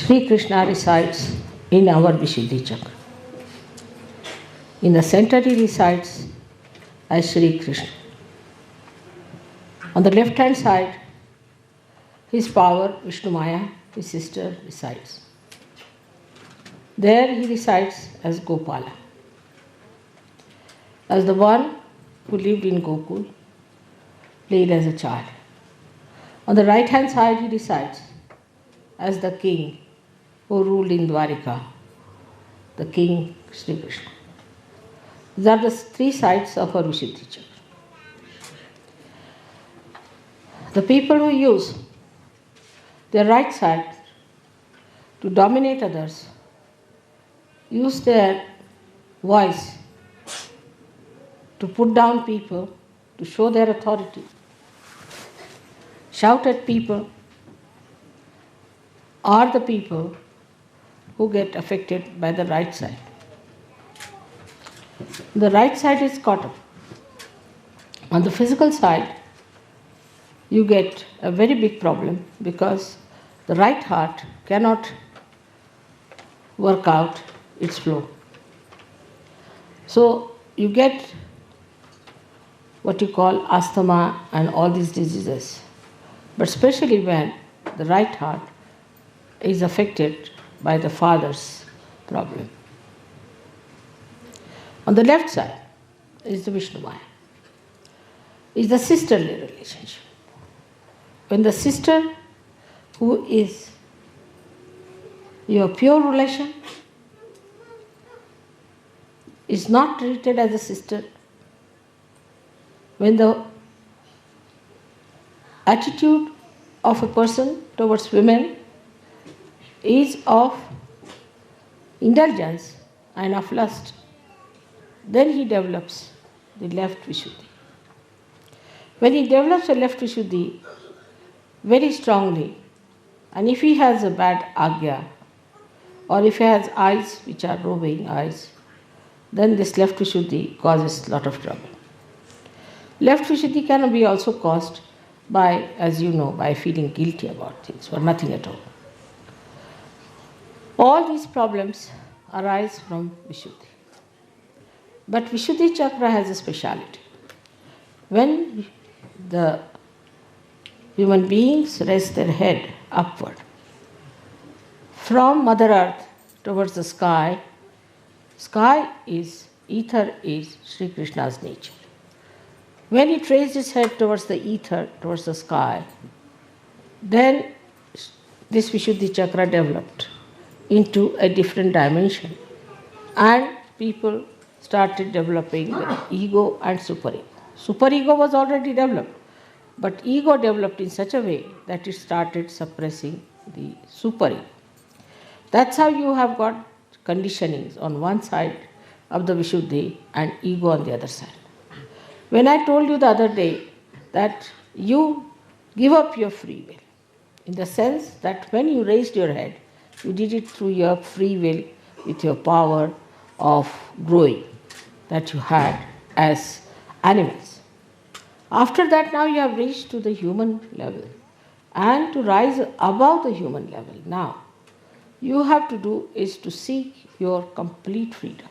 Shri Krishna resides in our Vishuddhi Chakra. In the center he resides as Shri Krishna. On the left hand side, his power, Vishnu Maya, his sister, resides. There he resides as Gopala, as the one who lived in Gokul, played as a child. On the right hand side he resides as the king who ruled in Dwarika, the king Shri Krishna. These are the three sides of our Vishuddhi Chakra. The people who use their right side to dominate others use their voice to put down people, to show their authority, shout at people, are the people who get affected by the right side. The right side is caught up. On the physical side, you get a very big problem because the right heart cannot work out its flow. So you get what you call asthma and all these diseases. But especially when the right heart is affected by the father's problem. On the left side is the Vishnu Maya, is the sisterly relationship. When the sister, who is your pure relation, is not treated as a sister, when the attitude of a person towards women is of indulgence and of lust, then he develops the left Vishuddhi. When he develops a left Vishuddhi very strongly, and if he has a bad agya, or if he has eyes which are roving eyes, then this left Vishuddhi causes a lot of trouble. Left Vishuddhi can be also caused by, as you know, by feeling guilty about things or nothing at all. All these problems arise from Vishuddhi. But Vishuddhi Chakra has a speciality. When the human beings rest their head upward from Mother Earth towards the sky, ether is Shri Krishna's nature. When he raised his head towards the ether, towards the sky, then this Vishuddhi Chakra developed into a different dimension, and people started developing the ego and superego. Superego was already developed, but ego developed in such a way that it started suppressing the superego. That's how you have got conditionings on one side of the Vishuddhi and ego on the other side. When I told you the other day that you give up your free will, in the sense that when you raised your head, you did it through your free will with your power of growing that you had as animals. After that, now you have reached to the human level. And to rise above the human level now, you have to do is to seek your complete freedom.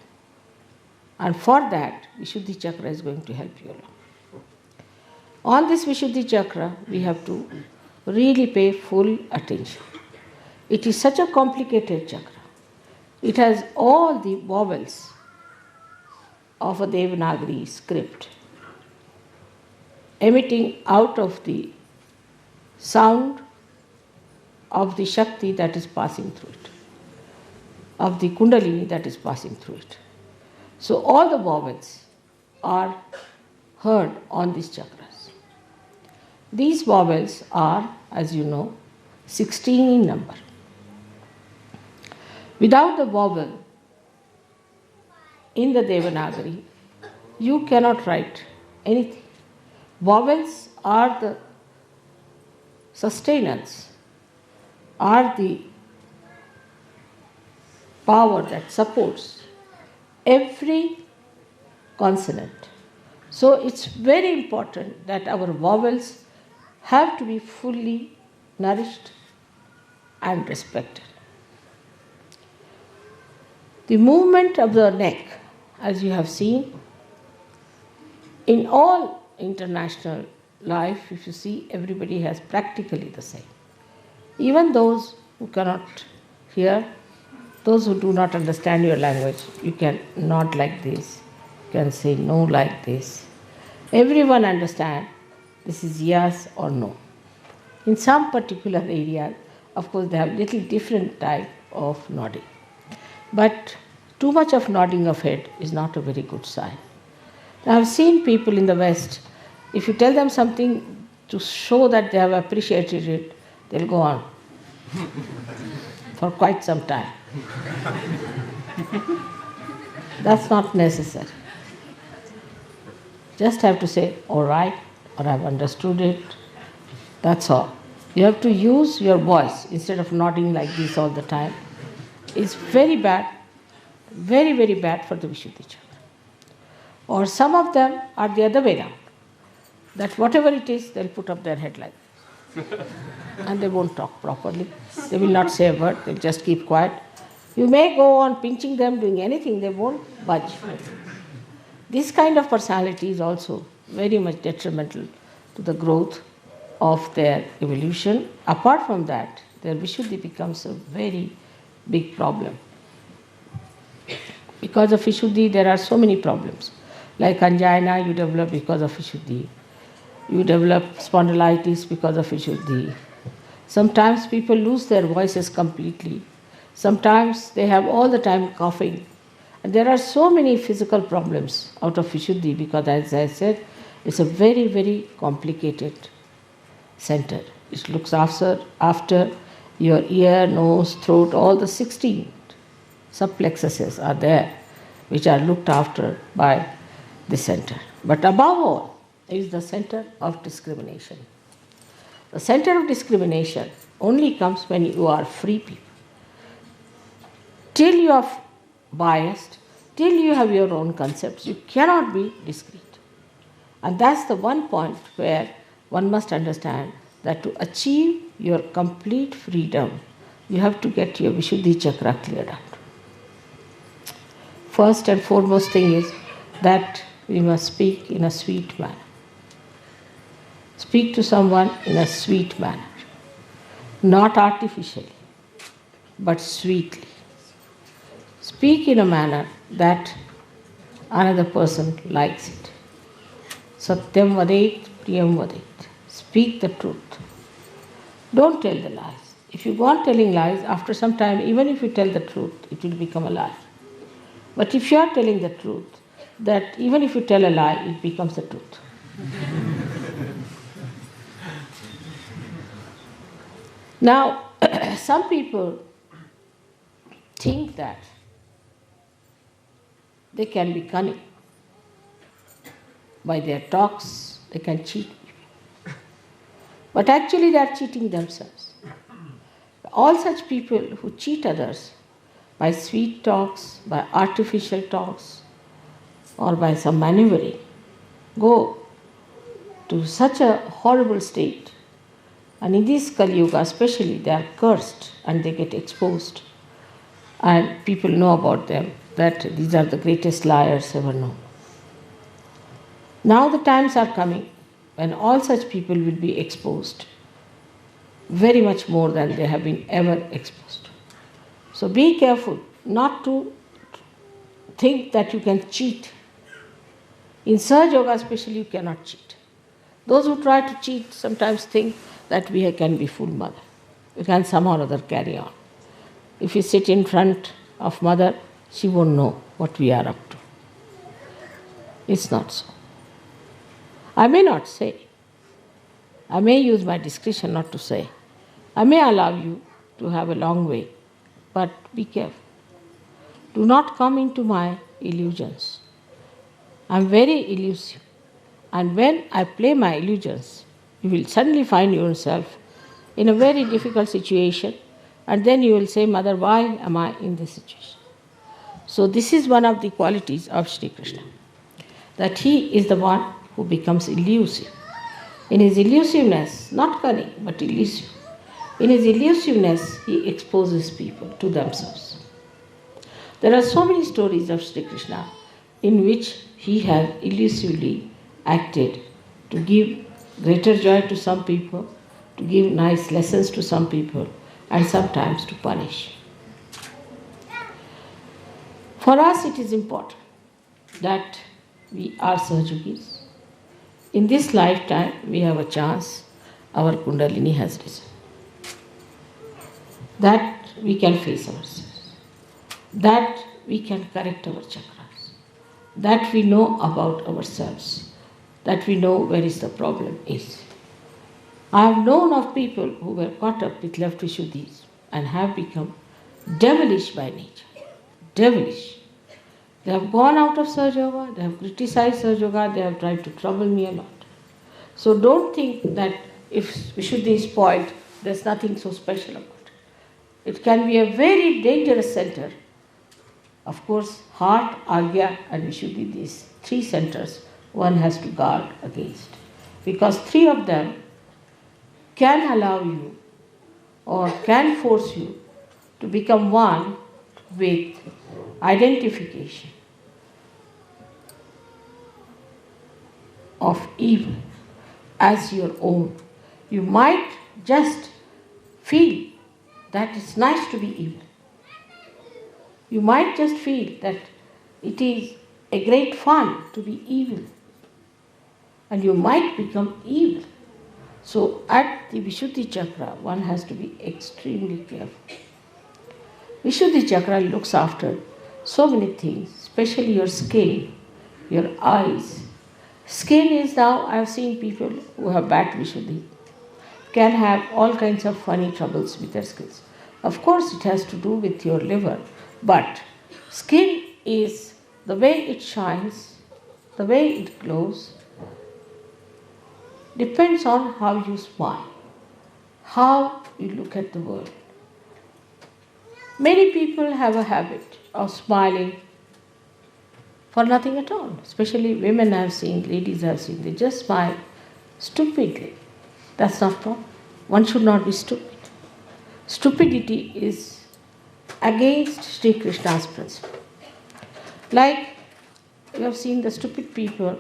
And for that, Vishuddhi Chakra is going to help you along. On this Vishuddhi Chakra, we have to really pay full attention. It is such a complicated chakra. It has all the vowels of a Devanagari script emitting out of the sound of the Shakti that is passing through it, of the Kundalini that is passing through it. So all the vowels are heard on these chakras. These vowels are, as you know, 16 in number. Without the vowel in the Devanagari, you cannot write anything. Vowels are the sustenance, are the power that supports every consonant. So it's very important that our vowels have to be fully nourished and respected. The movement of the neck, as you have seen, in all international life, if you see, everybody has practically the same. Even those who cannot hear, those who do not understand your language, you can nod like this, you can say no like this. Everyone understands this is yes or no. In some particular area, of course, they have little different type of nodding. But too much of nodding of head is not a very good sign. I have seen people in the West, if you tell them something to show that they have appreciated it, they'll go on for quite some time. That's not necessary. Just have to say, all right, or I've understood it. That's all. You have to use your voice instead of nodding like this all the time. It's very bad, very, very bad for the Vishuddhi chakra. Or some of them are the other way around. That whatever it is, they'll put up their head like this. And they won't talk properly. They will not say a word, they'll just keep quiet. You may go on pinching them, doing anything, they won't budge. This kind of personality is also very much detrimental to the growth of their evolution. Apart from that, their Vishuddhi becomes a very big problem. Because of Vishuddhi, there are so many problems. Like angina, you develop because of Vishuddhi. You develop spondylitis because of Vishuddhi. Sometimes people lose their voices completely. Sometimes they have all the time coughing. And there are so many physical problems out of Vishuddhi because, as I said, it's a very, very complicated center. It looks after your ear, nose, throat, all the 16 subplexuses are there, which are looked after by the center. But above all is the center of discrimination. The center of discrimination only comes when you are free people. Till you are biased, till you have your own concepts, you cannot be discreet. And that's the one point where one must understand that to achieve your complete freedom, you have to get your Vishuddhi chakra cleared out. First and foremost thing is that we must speak in a sweet manner. Speak to someone in a sweet manner, not artificially, but sweetly. Speak in a manner that another person likes it. Satyam vadet, priyam vadet. Speak the truth. Don't tell the lies. If you go on telling lies, after some time, even if you tell the truth, it will become a lie. But if you are telling the truth, that even if you tell a lie, it becomes the truth. Now, some people think that they can be cunning. By their talks, they can cheat people. But actually they are cheating themselves. All such people who cheat others by sweet talks, by artificial talks, or by some maneuvering, go to such a horrible state. And in this Kali Yuga especially, they are cursed and they get exposed. And people know about them, that these are the greatest liars ever known. Now the times are coming when all such people will be exposed very much more than they have been ever exposed. So be careful not to think that you can cheat. In Sahadža Yoga especially, you cannot cheat. Those who try to cheat sometimes think that we can be full mother. We can somehow or other carry on. If you sit in front of mother, she won't know what we are up to. It's not so. I may not say. I may use my discretion not to say. I may allow you to have a long way, but be careful. Do not come into my illusions. I am very elusive. And when I play my illusions, you will suddenly find yourself in a very difficult situation, and then you will say, Mother, why am I in this situation? So this is one of the qualities of Shri Krishna, that he is the one who becomes elusive. In his elusiveness, not cunning, but elusive. In his elusiveness, he exposes people to themselves. There are so many stories of Sri Krishna in which he has elusively acted to give greater joy to some people, to give nice lessons to some people, and sometimes to punish. For us, it is important that we are Sahajogis. In this lifetime, we have a chance, our Kundalini has risen. That we can face ourselves, that we can correct our chakras, that we know about ourselves, that we know where is the problem is. I have known of people who were caught up with left Vishuddhis and have become devilish by nature. Devilish. They have gone out of Sahaja Yoga, they have criticized Sahaja Yoga, they have tried to trouble me a lot. So don't think that if Vishuddhi is spoiled, there's nothing so special about it. It can be a very dangerous center. Of course, heart, Agya and Vishuddhi, these three centers, one has to guard against. Because three of them can allow you or can force you to become one with identification of evil as your own. You might just feel that it's nice to be evil. You might just feel that it is a great fun to be evil. And you might become evil. So at the Vishuddhi Chakra, one has to be extremely careful. Vishuddhi Chakra looks after so many things, especially your skin, your eyes. Skin is now, I have seen people who have bad Vishuddhi, can have all kinds of funny troubles with their skins. Of course, it has to do with your liver, but skin is the way it shines, the way it glows, depends on how you smile, how you look at the world. Many people have a habit of smiling for nothing at all, especially women I have seen, ladies I have seen, they just smile stupidly. That's not proper. One should not be stupid. Stupidity is against Sri Krishna's principle. Like you have seen the stupid people,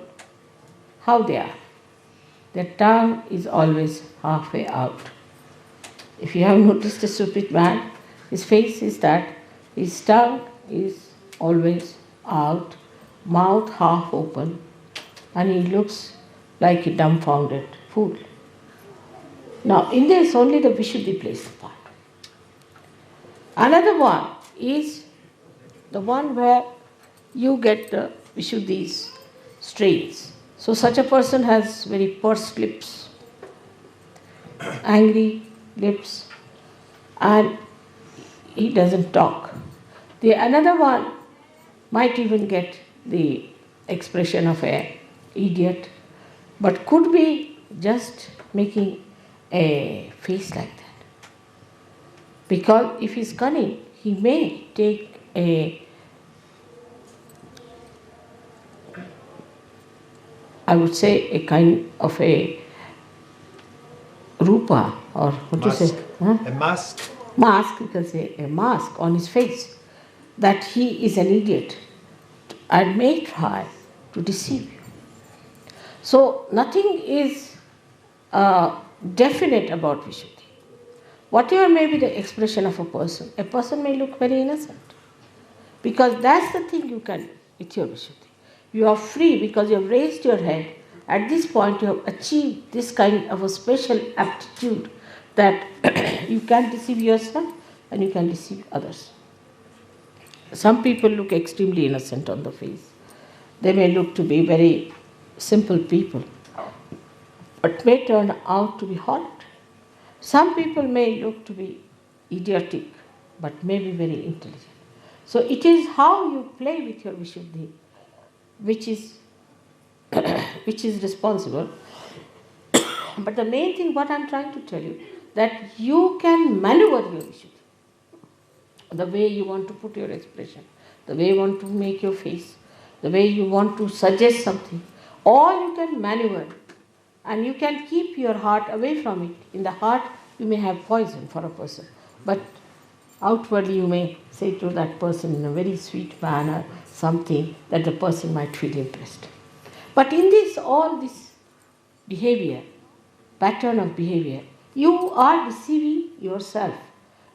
how they are. Their tongue is always halfway out. If you have noticed a stupid man, his face is that his tongue is always out, mouth half open, and he looks like a dumbfounded fool. Now, in this, only the Vishuddhi plays the part. Another one is the one where you get the Vishuddhi's strains. So, such a person has very pursed lips, angry lips, and he doesn't talk. The another one might even get the expression of an idiot, but could be just making a face like that. Because if he's cunning, he may take I would say a kind of a rupa, or what mask. do you say? Huh? A mask. Mask, you can say a mask on his face, that he is an idiot and may try to deceive you. So nothing is definite about Vishuddhi. Whatever may be the expression of a person may look very innocent. Because that's the thing you can do with your Vishuddhi. You are free because you have raised your head. At this point you have achieved this kind of a special aptitude that you can deceive yourself and you can deceive others. Some people look extremely innocent on the face. They may look to be very simple people, but may turn out to be horrid. Some people may look to be idiotic, but may be very intelligent. So it is how you play with your Vishuddhi which is responsible. But the main thing, what I am trying to tell you, that you can maneuver your Vishuddhi. The way you want to put your expression, the way you want to make your face, the way you want to suggest something, all you can maneuver. And you can keep your heart away from it. In the heart, you may have poison for a person. But outwardly you may say to that person in a very sweet manner something that the person might feel impressed. But in this, all this behavior, pattern of behavior, you are deceiving yourself,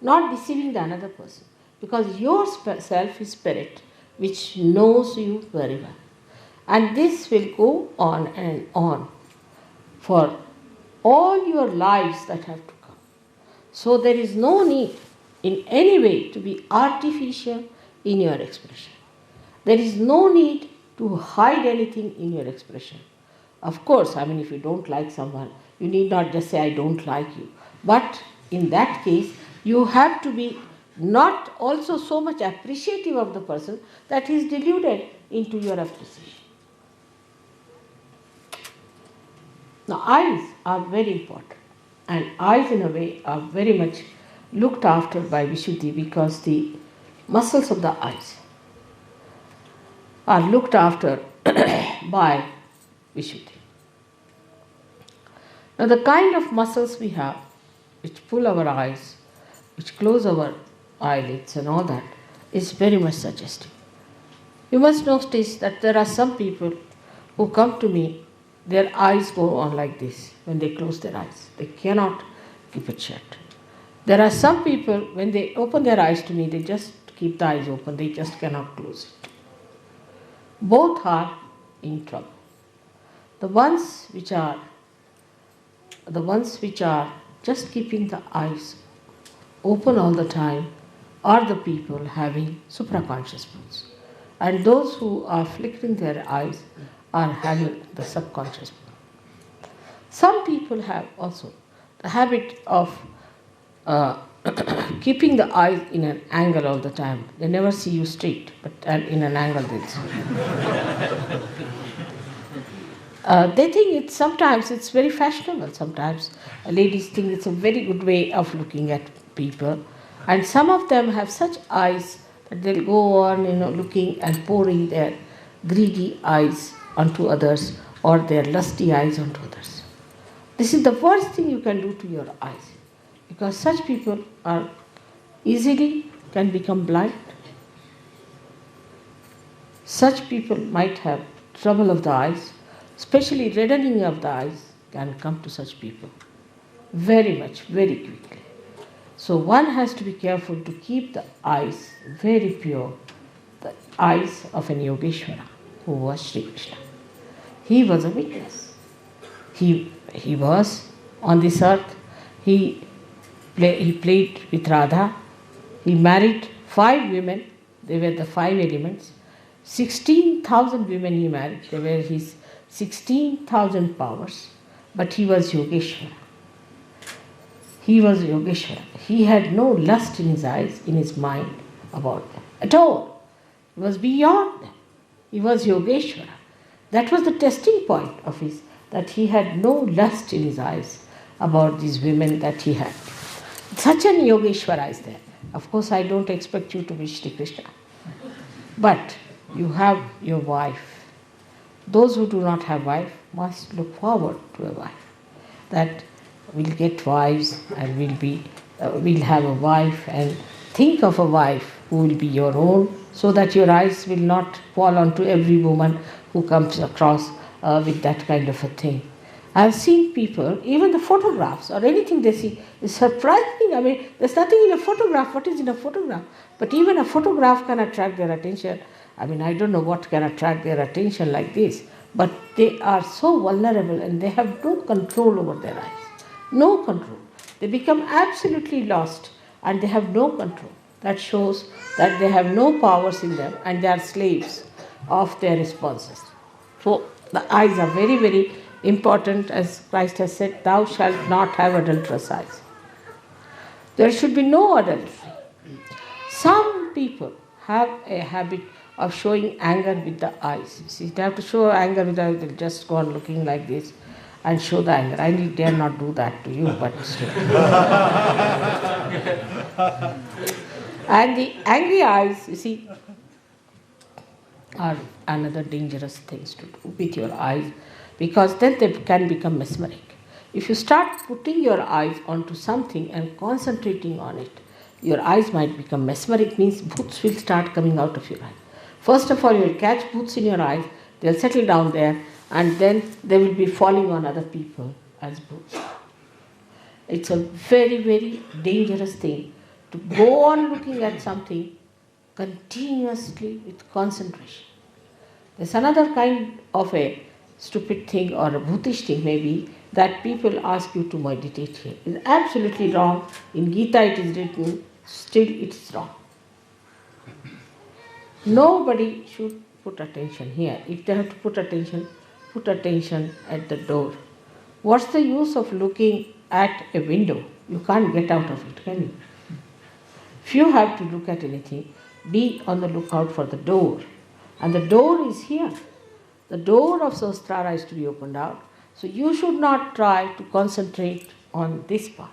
not deceiving the another person. Because your self is spirit, which knows you very well. And this will go on and on for all your lives that have to come. So there is no need in any way to be artificial in your expression. There is no need to hide anything in your expression. Of course, if you don't like someone, you need not just say, I don't like you. But in that case, you have to be not also so much appreciative of the person that he is deluded into your appreciation. Now, eyes are very important, and eyes in a way are very much looked after by Vishuddhi because the muscles of the eyes are looked after by Vishuddhi. Now, the kind of muscles we have which pull our eyes, which close our eyelids and all that, is very much suggestive. You must notice that there are some people who come to me, their eyes go on like this when they close their eyes. They cannot keep it shut. There are some people, when they open their eyes to me, they just keep the eyes open, they just cannot close it. Both are in trouble. The ones which are just keeping the eyes open all the time are the people having supraconscious moods. And those who are flickering their eyes are having the subconscious mood. Some people have also the habit of keeping the eyes in an angle all the time. They never see you straight, but in an angle they'll see. They think sometimes it's very fashionable. Sometimes ladies think it's a very good way of looking at people. And some of them have such eyes that they'll go on, looking and pouring their greedy eyes onto others or their lusty eyes onto others. This is the worst thing you can do to your eyes, because such people are easily can become blind. Such people might have trouble of the eyes, especially reddening of the eyes can come to such people very much, very quickly. So one has to be careful to keep the eyes very pure, the eyes of an Yogeshwara who was Shri Krishna. He was a witness. He was on this earth. He played with Radha. He married 5 women. They were the 5 elements. 16,000 women he married. They were his 16,000 powers. But he was Yogeshwara. He was Yogeshwara. He had no lust in his eyes, in his mind about them at all. He was beyond them. He was Yogeshwara. That was the testing point of his, that he had no lust in his eyes about these women that he had. Such an Yogeshwara is there. Of course, I don't expect you to be Shri Krishna. But you have your wife. Those who do not have wife must look forward to a wife. That we'll get wives and we'll have a wife, and think of a wife who will be your own, so that your eyes will not fall onto every woman who comes across with that kind of a thing. I've seen people, even the photographs or anything they see is surprising. There's nothing in a photograph. What is in a photograph? But even a photograph can attract their attention. I don't know what can attract their attention like this, but they are so vulnerable and they have no control over their eyes. No control. They become absolutely lost and they have no control. That shows that they have no powers in them and they are slaves of their responses. So the eyes are very, very important, as Christ has said, thou shalt not have adulterous eyes. There should be no adultery. Some people have a habit of showing anger with the eyes. See, they have to show anger with the eyes, they'll just go on looking like this and show the anger. I dare not do that to you, but still. And the angry eyes, you see, are another dangerous things to do with your eyes, because then they can become mesmeric. If you start putting your eyes onto something and concentrating on it, Your eyes might become mesmeric, means bhoots will start coming out of your eye. First of all, you will catch bhoots in your eyes, they will settle down there, and then they will be falling on other people as bhoots. It's a very, very dangerous thing to go on looking at something continuously with concentration. There's another kind of a stupid thing or a bhutish thing maybe that people ask you to meditate here. It's absolutely wrong. In Gita it is written, still it's wrong. Nobody should put attention here. If they have to put attention at the door. What's the use of looking at a window? You can't get out of it, can you? If you have to look at anything, be on the lookout for the door. And the door is here. The door of Sahasrara is to be opened out. So you should not try to concentrate on this part.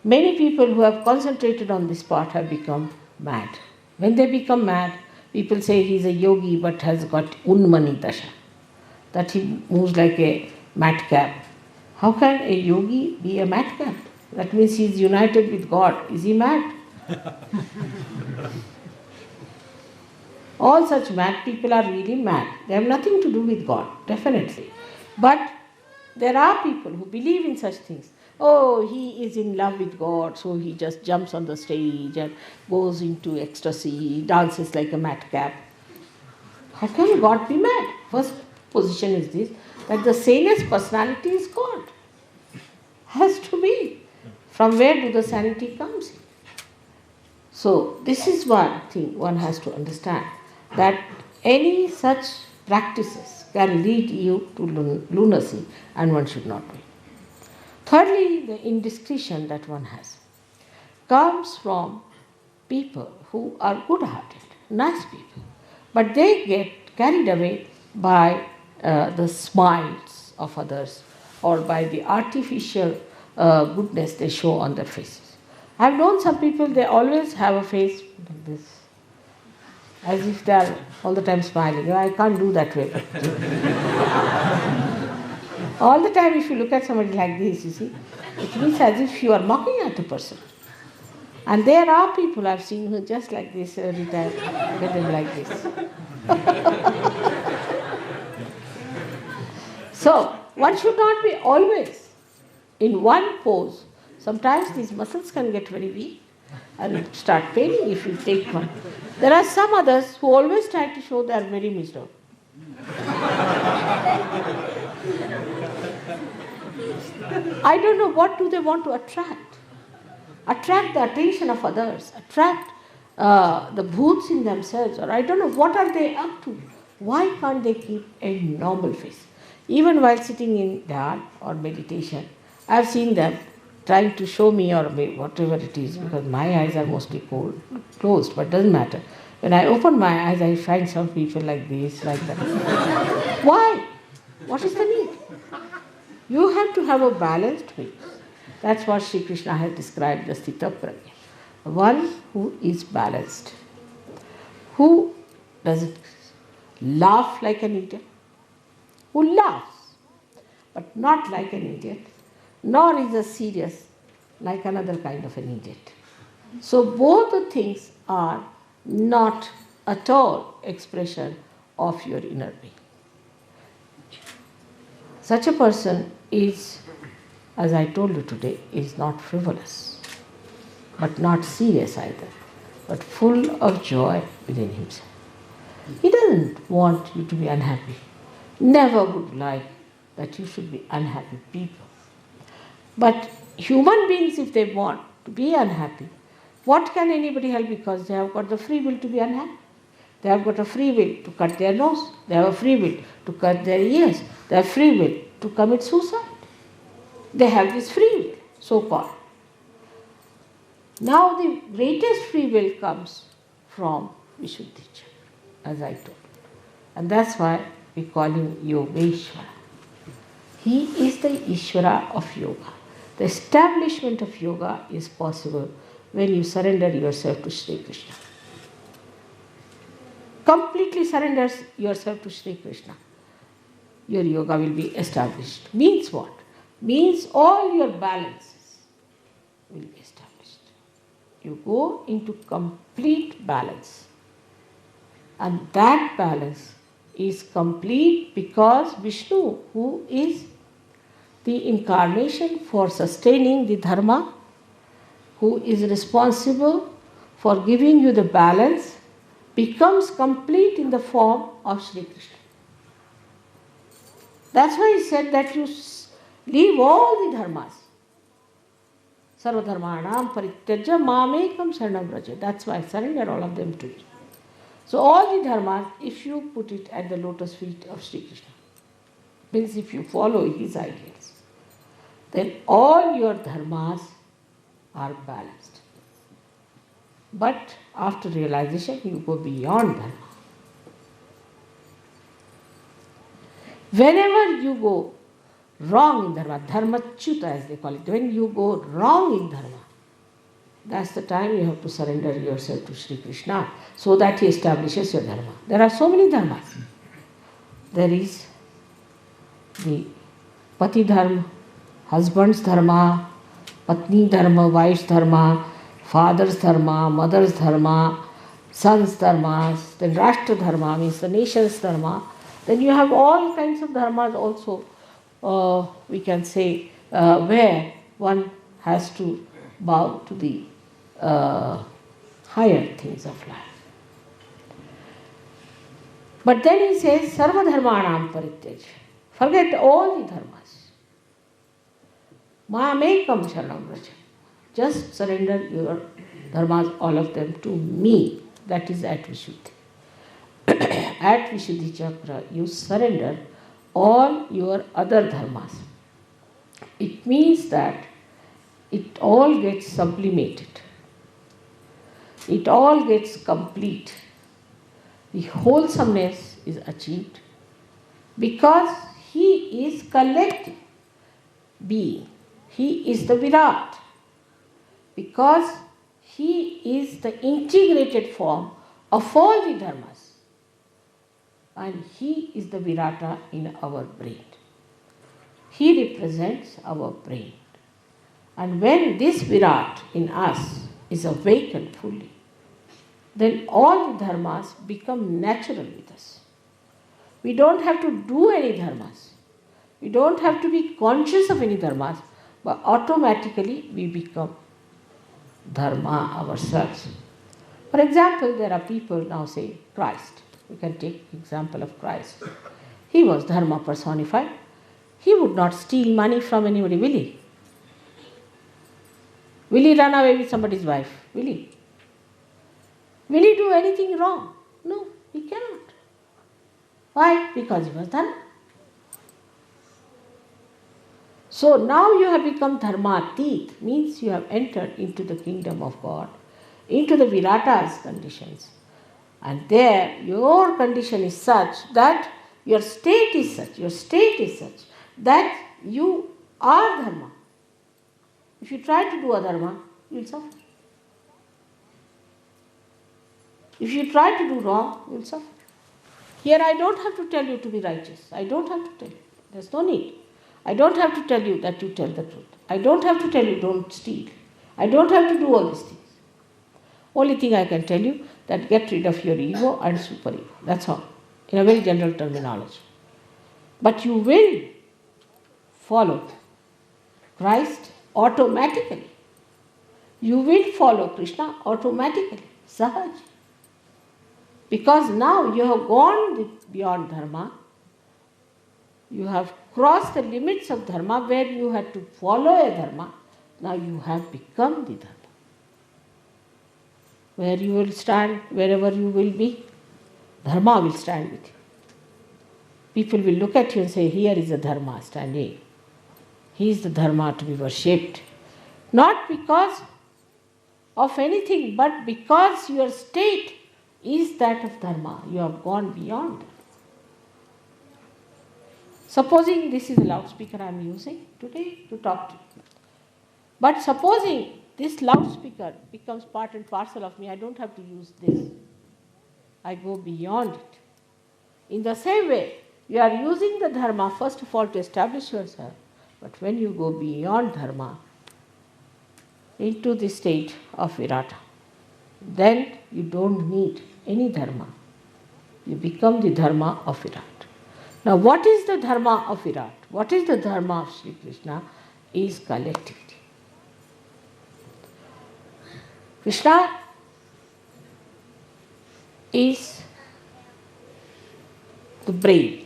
Many people who have concentrated on this part have become mad. When they become mad, people say he is a yogi but has got unmani dasha, that he moves like a madcap. How can a yogi be a madcap? That means he is united with God. Is he mad? All such mad people are really mad. They have nothing to do with God, definitely. But there are people who believe in such things. Oh, he is in love with God, so he just jumps on the stage and goes into ecstasy, dances like a madcap. How can God be mad? First position is this, that the sanest personality is God. Has to be. From where do the sanity comes? So this is one thing one has to understand, that any such practices can lead you to lunacy and one should not do. Thirdly, the indiscretion that one has comes from people who are good-hearted, nice people, but they get carried away by the smiles of others or by the artificial goodness they show on their faces. I have known some people, they always have a face like this, as if they are all the time smiling. I can't do that way. All the time if you look at somebody like this, you see, it means as if you are mocking at a person. And there are people I've seen who just like this every time, get them like this. So, one should not be always in one pose. Sometimes these muscles can get very weak and start paining if you take one. There are some others who always try to show they are very miserable. I don't know, what do they want to attract? Attract the attention of others, attract the bhoots in themselves, or I don't know, what are they up to? Why can't they keep a normal face? Even while sitting in dhyan or meditation, I have seen them trying to show me, or whatever it is, because my eyes are mostly closed, but doesn't matter. When I open my eyes, I find some people like this, like that. Why? What is the need? You have to have a balanced face. That's what Shri Krishna has described the Sthita Prajna. One who is balanced, who doesn't laugh like an idiot, who laughs, but not like an idiot, nor is as serious like another kind of an idiot. So both the things are not at all expression of your inner being. Such a person is, as I told you today, is not frivolous, but not serious either, but full of joy within himself. He doesn't want you to be unhappy. Never would like that you should be unhappy people. But human beings, if they want to be unhappy, what can anybody help? Because they have got the free will to be unhappy. They have got a free will to cut their nose. They have a free will to cut their ears. They have free will to commit suicide. They have this free will, so-called. Now the greatest free will comes from Vishuddhicha, as I told you. And that's why we call him Yogeshwara. He is the Ishvara of yoga. The establishment of yoga is possible when you surrender yourself to Shri Krishna. Completely surrender yourself to Shri Krishna. Your yoga will be established. Means what? Means all your balances will be established. you go into complete balance. And that balance is complete because Vishnu, who is the incarnation for sustaining the dharma, who is responsible for giving you the balance, becomes complete in the form of Shri Krishna. That's why he said that you leave all the dharmas. Sarva dharmanam parityajya mamekam sharanam vraja. That's why I surrender all of them to you. So all the dharmas, if you put it at the lotus feet of Shri Krishna, means if you follow his ideals, then all your dharmas are balanced. But after realization, you go beyond dharma. Whenever you go wrong in dharma, dharmachyuta as they call it, when you go wrong in dharma, that's the time you have to surrender yourself to Shri Krishna so that he establishes your dharma. There are so many dharmas. There is the pati dharma, husband's dharma, patni dharma, wife's dharma, father's dharma, mother's dharma, son's dharmas, then rashtra dharma means the nation's dharma. Then you have all kinds of dharmas also, we can say, where one has to bow to the higher things of life. But then he says, Sarva dharmanam parityaj. Forget all the dharmas. Mamekam sharanam vraja. Just surrender your dharmas, all of them, to me. That is at Vishuddhi. At Vishuddhi Chakra, you surrender all your other dharmas. It means that it all gets sublimated. It all gets complete. The wholesomeness is achieved because he is collective being. He is the Virat. Because he is the integrated form of all the dharmas. And he is the Virata in our brain. He represents our brain. And when this Virat in us is awakened fully, then all the dharmas become natural with us. We don't have to do any dharmas. We don't have to be conscious of any dharmas, but automatically we become dharma ourselves. For example, there are people now say Christ. We can take example of Christ. He was dharma personified. He would not steal money from anybody, will he? Will he run away with somebody's wife? Will he? Will he do anything wrong? No, he cannot. Why? Because he was dharma. So now you have become dharmatit, means you have entered into the kingdom of God, into the Virata's conditions. And there your condition is such that your state is such that you are dharma. If you try to do adharma, you will suffer. If you try to do wrong, you will suffer. Here I don't have to tell you to be righteous. I don't have to tell you. There's no need. I don't have to tell you that you tell the truth. I don't have to tell you don't steal. I don't have to do all these things. Only thing I can tell you that get rid of your ego and super ego. That's all. In a very general terminology. But you will follow Christ automatically. You will follow Krishna automatically. Sahadža. Because now you have gone beyond dharma. You have crossed the limits of dharma where you had to follow a dharma. Now you have become the dharma. Where you will stand, wherever you will be, dharma will stand with you. People will look at you and say, here is a dharma standing. He is the dharma to be worshipped. Not because of anything, but because your state is that of dharma. You have gone beyond. Supposing this is a loudspeaker I am using today to talk to you. But supposing this loudspeaker becomes part and parcel of me, I don't have to use this. I go beyond it. In the same way, you are using the dharma first of all to establish yourself. But when you go beyond dharma, into the state of Virata, then you don't need any dharma. You become the dharma of Virat. Now, what is the dharma of Virat? What is the dharma of Sri Krishna? Is collectivity. Krishna is the brain,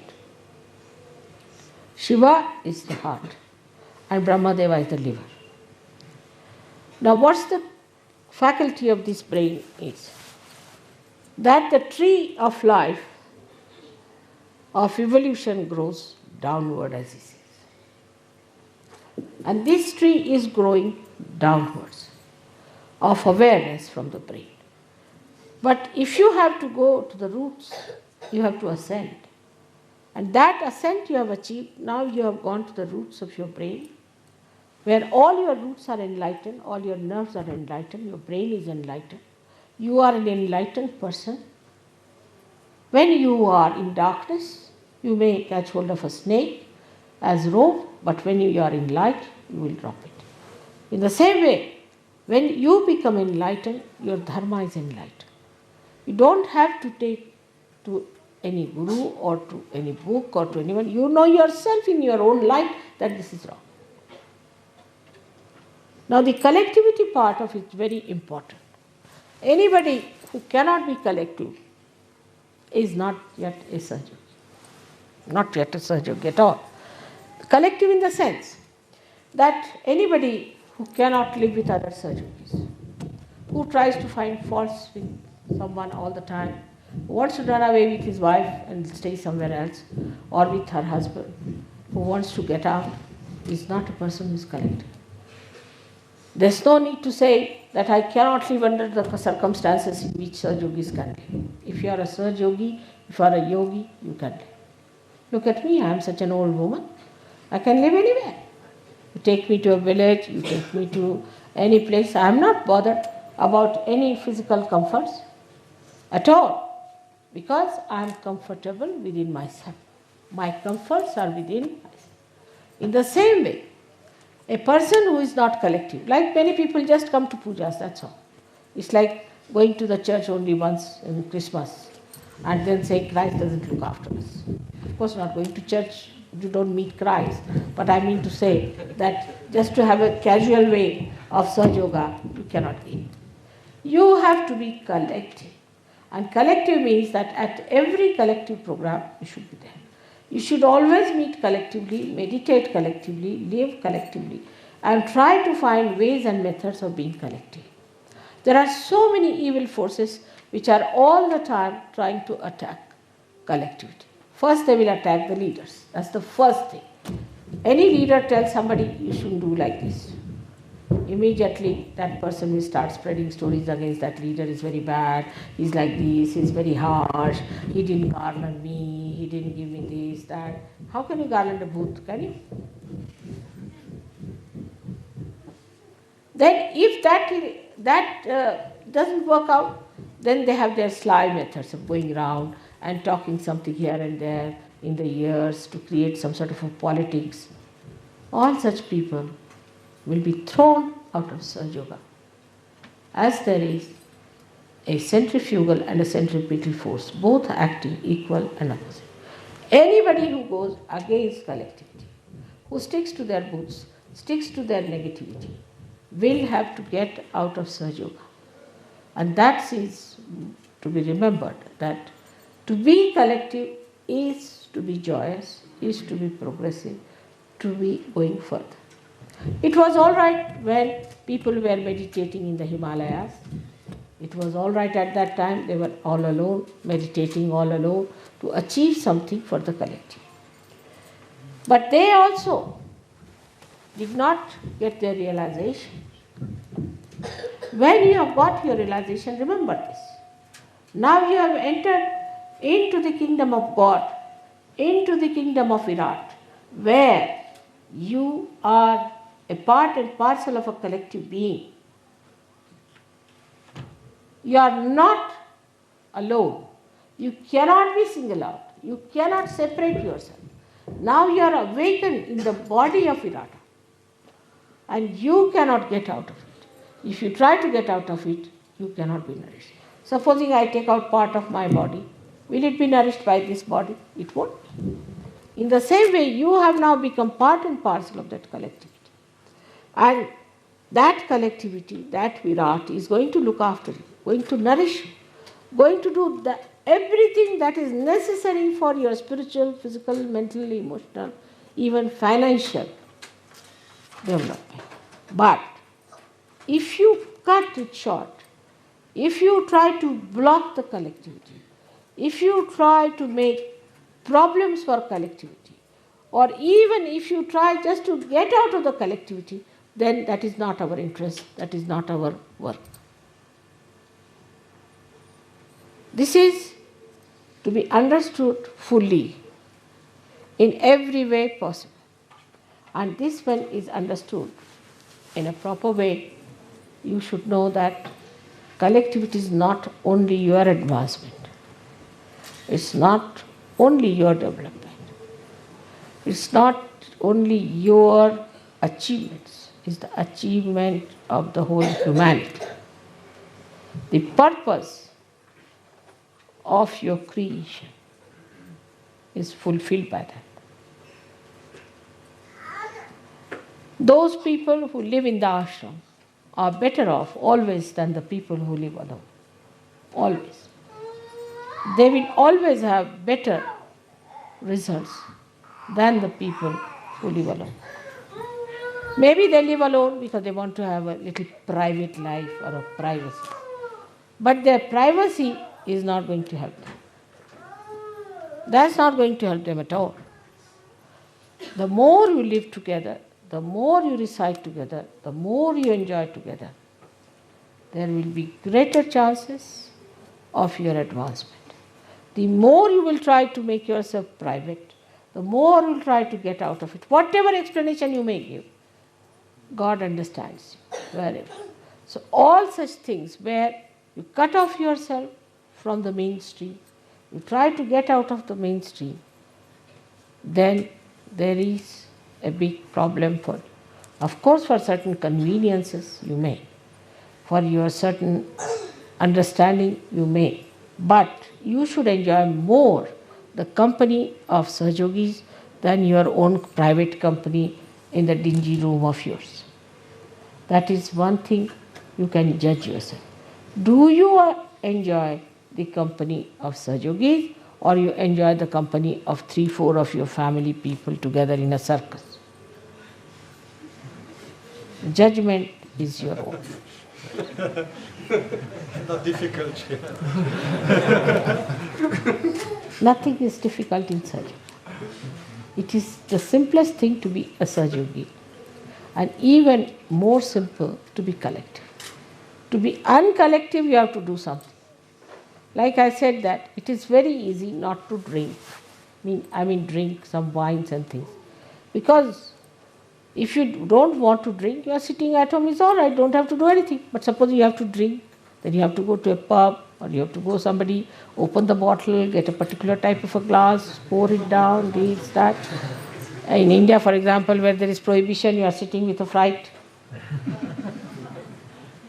Shiva is the heart, and Brahmadeva is the liver. Now, what's the faculty of this brain is that the tree of life, of evolution, grows downward, as he says. And this tree is growing downwards, of awareness from the brain. But if you have to go to the roots, you have to ascend. And that ascent you have achieved, now you have gone to the roots of your brain, where all your roots are enlightened, all your nerves are enlightened, your brain is enlightened. You are an enlightened person. When you are in darkness, you may catch hold of a snake as rope, but when you are in light, you will drop it. In the same way, when you become enlightened, your dharma is enlightened. You don't have to take to any guru or to any book or to anyone. You know yourself in your own life that this is wrong. Now, the collectivity part of it is very important. Anybody who cannot be collective is not yet a Sahadža. Not yet a Sahadža at all. Collective in the sense that anybody who cannot live with other Sahadžas, who tries to find faults with someone all the time, who wants to run away with his wife and stay somewhere else, or with her husband, who wants to get out, is not a person who is collective. There's no need to say that I cannot live under the circumstances in which Sahajogis can live. If you are a Sahajogi, if you are a yogi, you can live. Look at me, I am such an old woman. I can live anywhere. You take me to a village, you take me to any place. I am not bothered about any physical comforts at all, because I am comfortable within myself. My comforts are within myself. In the same way, a person who is not collective, like many people just come to pujas, that's all. It's like going to the church only once in Christmas and then say Christ doesn't look after us. Of course, not going to church, you don't meet Christ. But I mean to say that just to have a casual way of Sahaja Yoga, you cannot gain. You have to be collective. And collective means that at every collective program, you should be there. You should always meet collectively, meditate collectively, live collectively, and try to find ways and methods of being collective. There are so many evil forces which are all the time trying to attack collectivity. First, they will attack the leaders. That's the first thing. Any leader tells somebody, you shouldn't do like this. Immediately, that person will start spreading stories against that leader. Is very bad, he's like this, he's very harsh, he didn't garland me, he didn't give me this, that. How can you garland a booth, can you? Then if that doesn't work out, then they have their sly methods of going around and talking something here and there in the ears to create some sort of a politics. All such people will be thrown out of Sahaja Yoga, as there is a centrifugal and a centripetal force, both acting equal and opposite. Anybody who goes against collectivity, who sticks to their boots, sticks to their negativity, will have to get out of Sahaja Yoga. And that is to be remembered, that to be collective is to be joyous, is to be progressive, to be going further. It was all right when people were meditating in the Himalayas. It was all right at that time. They were all alone, meditating all alone to achieve something for the collective. But they also did not get their realization. When you have got your realization, remember this. Now you have entered into the kingdom of God, into the kingdom of Virat, where you are a part and parcel of a collective being. You are not alone. You cannot be singled out. You cannot separate yourself. Now you are awakened in the body of Virata, and you cannot get out of it. If you try to get out of it, you cannot be nourished. Supposing I take out part of my body, will it be nourished by this body? It won't. In the same way, you have now become part and parcel of that collectivity. And that collectivity, that Virat, is going to look after you, going to nourish you, going to do everything that is necessary for your spiritual, physical, mental, emotional, even financial development. But if you cut it short, if you try to block the collectivity, if you try to make problems for collectivity, or even if you try just to get out of the collectivity, then that is not our interest, that is not our work. This is to be understood fully in every way possible. And this, when is understood in a proper way, you should know that collectivity is not only your advancement, it's not only your development, it's not only your achievements, it's the achievement of the whole humanity. The purpose of your creation is fulfilled by that. Those people who live in the ashram are better off always than the people who live alone. Always. They will always have better results than the people who live alone. Maybe they live alone because they want to have a little private life or a privacy. But their privacy is not going to help them. That's not going to help them at all. The more you live together, the more you recite together, the more you enjoy together, there will be greater chances of your advancement. The more you will try to make yourself private, the more you will try to get out of it. Whatever explanation you may give, God understands you wherever. So all such things where you cut off yourself from the mainstream, you try to get out of the mainstream, then there is a big problem for you. Of course, for certain conveniences you may, for your certain understanding you may, but you should enjoy more the company of Sahajogis than your own private company in the dingy room of yours. That is one thing you can judge yourself. Do you enjoy the company of Sahajogis, or you enjoy the company of 3-4 of your family people together in a circus? Judgment is your own. Not difficult. Nothing is difficult in Sahaja. It is the simplest thing to be a Sahajogi, and even more simple to be collective. To be uncollective, you have to do something. Like I said that it is very easy not to drink. I mean drink some wines and things. Because if you don't want to drink, you are sitting at home, it's all right, don't have to do anything. But suppose you have to drink, then you have to go to a pub, or you have to go somebody, open the bottle, get a particular type of a glass, pour it down, this, that. In India, for example, where there is prohibition, you are sitting with a fright.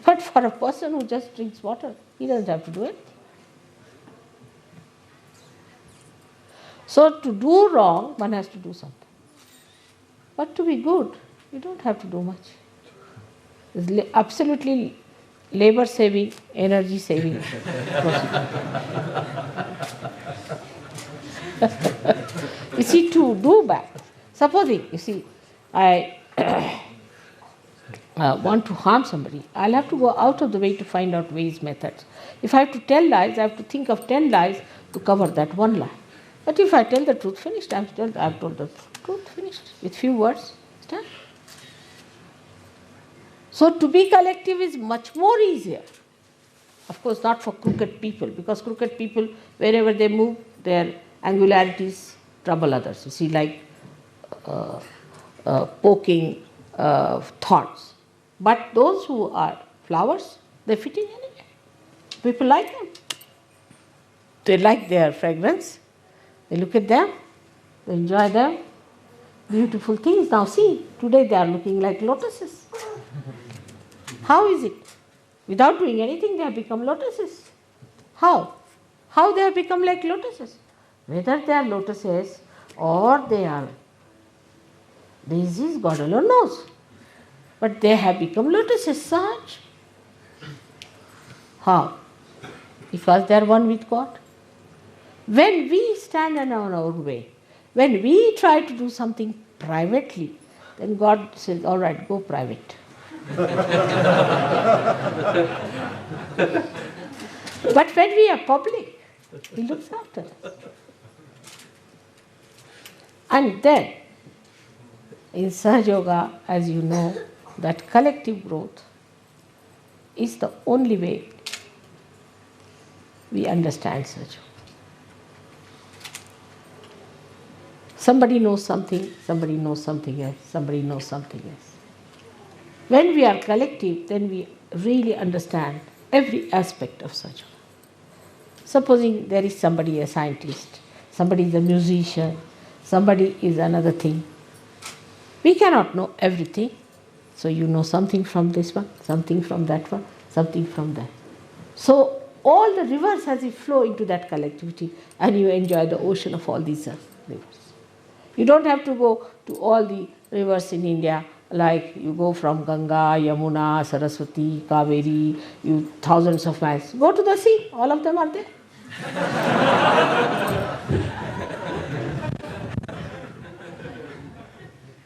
But for a person who just drinks water, he doesn't have to do anything. So to do wrong, one has to do something. But to be good, you don't have to do much. It's absolutely labor-saving, energy-saving procedure. You see, to do bad, supposing, you see, I want to harm somebody, I'll have to go out of the way to find out ways, methods. If I have to tell lies, I have to think of 10 lies to cover that one lie. But if I tell the truth, finished. I've told the truth, finished. With few words, it's done. So to be collective is much more easier. Of course, not for crooked people, because crooked people, wherever they move, their angularities trouble others. You see, like poking thorns. But those who are flowers, they fit in anywhere. People like them. They like their fragrance. They look at them, they enjoy them. Beautiful things. Now see, today they are looking like lotuses. How is it? Without doing anything, they have become lotuses. How? How they have become like lotuses? Whether they are lotuses or they are daisies, God alone knows. But they have become lotuses, Sahaj. How? Because they are one with God. When we stand on our way, when we try to do something privately, then God says, all right, go private. But when we are public, He looks after us. And then, in Sahaj Yoga, as you know, that collective growth is the only way we understand Sahaj Yoga. Somebody knows something, somebody knows something else, somebody knows something else. When we are collective, then we really understand every aspect of Sahaj Yoga. Supposing there is somebody a scientist, somebody is a musician, somebody is another thing. We cannot know everything. So you know something from this one, something from that one, something from that. So all the rivers as if flow into that collectivity and you enjoy the ocean of all these rivers. You don't have to go to all the rivers in India, like you go from Ganga, Yamuna, Saraswati, Kaveri, you thousands of miles. Go to the sea, all of them are there.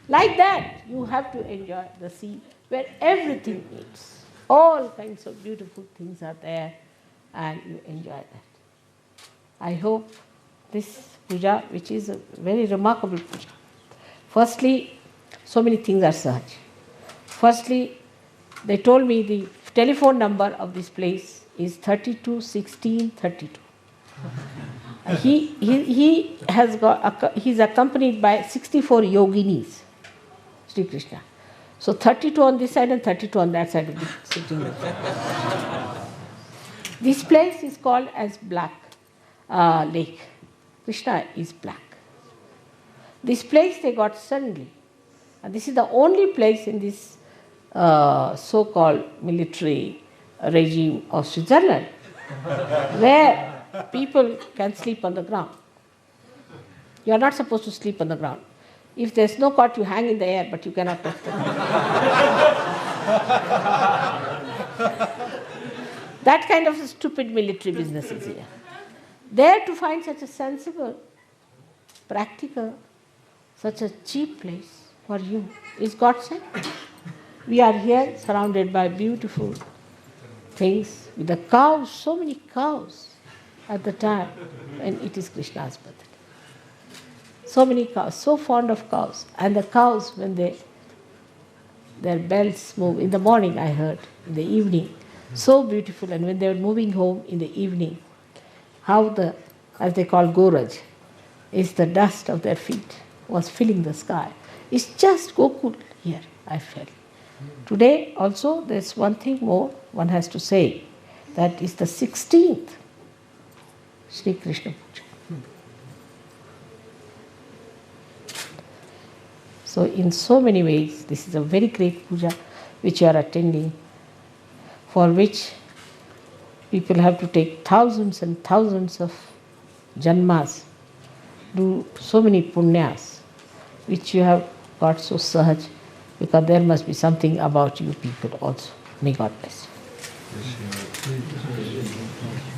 Like that, you have to enjoy the sea where everything meets. All kinds of beautiful things are there and you enjoy that. I hope this puja, which is a very remarkable puja. Firstly, so many things are Sahaj. Firstly, they told me the telephone number of this place is 32 16 32. He is accompanied by 64 yoginis, Shri Krishna. So 32 on this side and 32 on that side of the sitting room. This place is called as Black Lake. Krishna is black. This place they got suddenly. And this is the only place in this so-called military regime of Switzerland where people can sleep on the ground. You are not supposed to sleep on the ground. If there is no cot, you hang in the air, but you cannot touch the ground. That kind of stupid military business is here. There to find such a sensible, practical, such a cheap place for you is God sent. We are here surrounded by beautiful things with the cows, so many cows at the time when it is Krishna's birthday. So many cows, so fond of cows. And the cows, when their bells move, in the morning I heard, in the evening, so beautiful. And when they were moving home in the evening, how the, as they call Goraj, is the dust of their feet was filling the sky. It's just Gokul here, I felt. Today also there's one thing more one has to say, that is the 16th Shri Krishna Puja. So in so many ways, this is a very great puja which you are attending, for which people have to take thousands and thousands of janmas, do so many punyas, which you have got so sahaj, because there must be something about you people also. May God bless you.